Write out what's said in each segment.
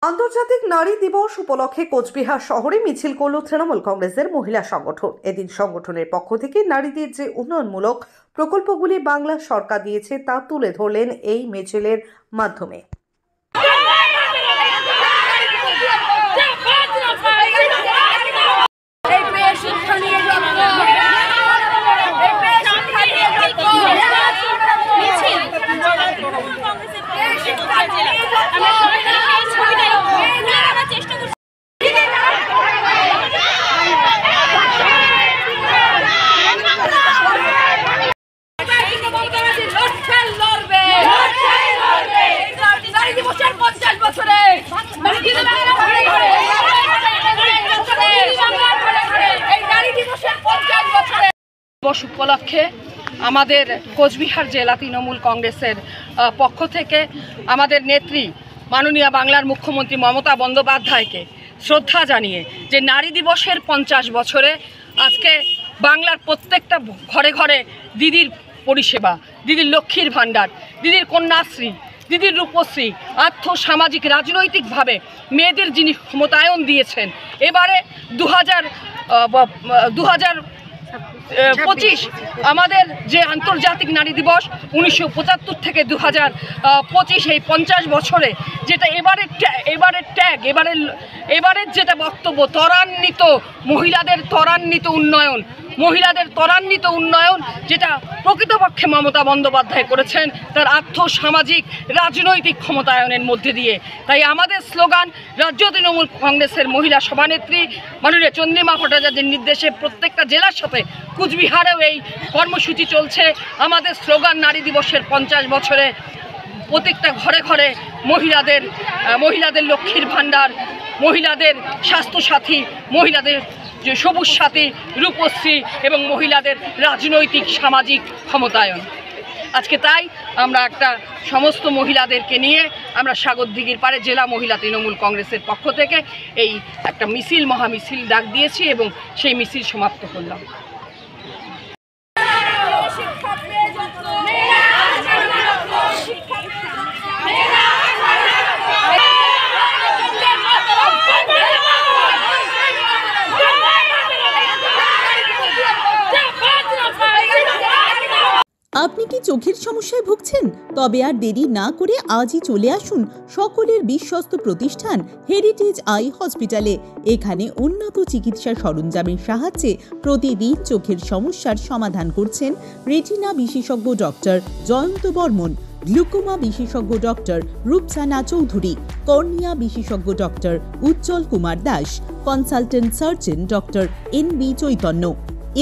আন্তর্জাতিক নারী দিবস উপলক্ষে কোচবিহার শহরে মিছিল করল তৃণমূল কংগ্রেসের মহিলা সংগঠন। এদিন সংগঠনের পক্ষ থেকে নারীদের যে উন্নয়নমূলক প্রকল্পগুলি বাংলা সরকার দিয়েছে তা তুলে ধরলেন এই মিছিলের মাধ্যমে। দিবস উপলক্ষে আমাদের কোচবিহার জেলা তৃণমূল কংগ্রেসের পক্ষ থেকে আমাদের নেত্রী মাননীয় বাংলার মুখ্যমন্ত্রী মমতা বন্দ্যোপাধ্যায়কে শ্রদ্ধা জানিয়ে যে নারী দিবসের 50 বছরে আজকে বাংলার প্রত্যেকটা ঘরে ঘরে দিদির পরিষেবা, দিদির লক্ষ্মীর ভাণ্ডার, দিদির কন্যাশ্রী, দিদির রূপশ্রী, আর্থ সামাজিক রাজনৈতিকভাবে মেয়েদের যিনি ক্ষমতায়ন দিয়েছেন, এবারে 2025 আমাদের যে আন্তর্জাতিক নারী দিবস 1975 থেকে 2025 এই 50 বছরে যেটা এবারের যেটা বক্তব্য ত্বরান্বিত মহিলাদের ত্বরান্বিত উন্নয়ন যেটা প্রকৃতপক্ষে মমতা বন্দ্যোপাধ্যায় করেছেন তার আর্থ সামাজিক রাজনৈতিক ক্ষমতায়নের মধ্যে দিয়ে। তাই আমাদের স্লোগান রাজ্য তৃণমূল কংগ্রেসের মহিলা সভানেত্রী মাননীয় চন্দ্রিমা ভট্টাচার্যের নির্দেশে প্রত্যেকটা জেলার সাথে কুচবিহারেও এই কর্মসূচি চলছে। আমাদের স্লোগান নারী দিবসের 50 বছরে প্রত্যেকটা ঘরে ঘরে মহিলাদের লক্ষ্মীর ভাণ্ডার, মহিলাদের স্বাস্থ্যসাথী, মহিলাদের যে সবুজ সাথী, রূপশ্রী এবং মহিলাদের রাজনৈতিক সামাজিক ক্ষমতায়ন। আজকে তাই আমরা একটা সমস্ত মহিলাদেরকে নিয়ে আমরা সাগরদিঘির পাড়ে জেলা মহিলা তৃণমূল কংগ্রেসের পক্ষ থেকে এই একটা মহামিছিল ডাক দিয়েছি এবং সেই মিছিল সমাপ্ত করলাম। আপনি কি চোখের সমস্যায় ভুগছেন? তবে আর দেরি না করে আজই চলে আসুন সকলের বিশ্বস্ত প্রতিষ্ঠান হেরিটেজ আই হসপিটালে। এখানে উন্নত চিকিৎসা সরঞ্জামের সাহায্যে প্রতিদিন চোখের সমস্যার সমাধান করছেন রেটিনা বিশেষজ্ঞ ডক্টর জয়ন্ত বর্মন, গ্লুকোমা বিশেষজ্ঞ ডক্টর রূপসানা চৌধুরী, কর্নিয়া বিশেষজ্ঞ doctor Ujjwal Kumar Das, consultant surgeon doctor NB Chaitanya.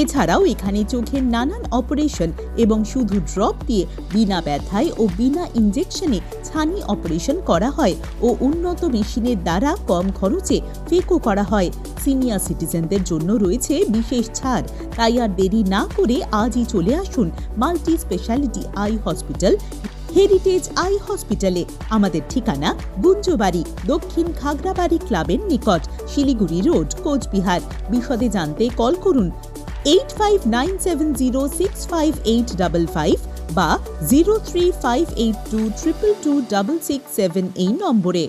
এছাড়াও এখানে চোখের নানান অপারেশন এবং শুধু ড্রপ দিয়ে বিনা ব্যথায় ও বিনা ইনজেকশনে ছানি অপারেশন করা হয় ও উন্নত মেশিনের দ্বারা কম খরচে ফেকো করা হয়। সিনিয়র সিটিজেনদের জন্য রয়েছে বিশেষ ছাড়। তাই আর দেরি না করে আজই চলে আসুন multi speciality eye hospital heritage I হসপিটালে। আমাদের ঠিকানা গুঞ্জবাড়ি, দক্ষিণ খাগড়াবাড়ি ক্লাবের নিকট, শিলিগুড়ি রোড, কোচবিহার। বিশদে জানতে কল করুন 8597065855 বা 03582226667 এই নম্বরে।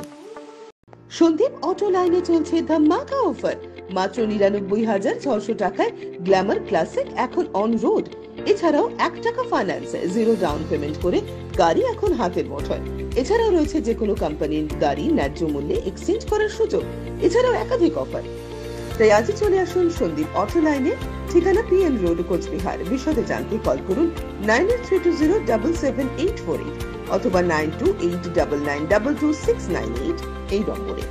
সন্দীপ অটো লাইনে চলছে ধামাকা অফার। মাত্র 99,600 টাকায় গ্ল্যামার ক্লাসিক এখন অন রোড। এছাড়াও 1 টাকা ফাইন্যান্স, 0 ডাউন পেমেন্ট করে গাড়ি এখন হাতের মুঠোয়। এছাড়াও রয়েছে যে কোনো কোম্পানির গাড়ি ন্যায্য মূল্যে এক্সচেঞ্জ করার সুযোগ। এছাড়াও একাধিক অফার। তাই আজই চলে আসুন সন্দীপ অটো লাইনে, ঠিকানা PM রোড, কোচবিহার। বিশদে জানতে কল করুন 9832077848 অথবা 9289922698 এই নম্বরে।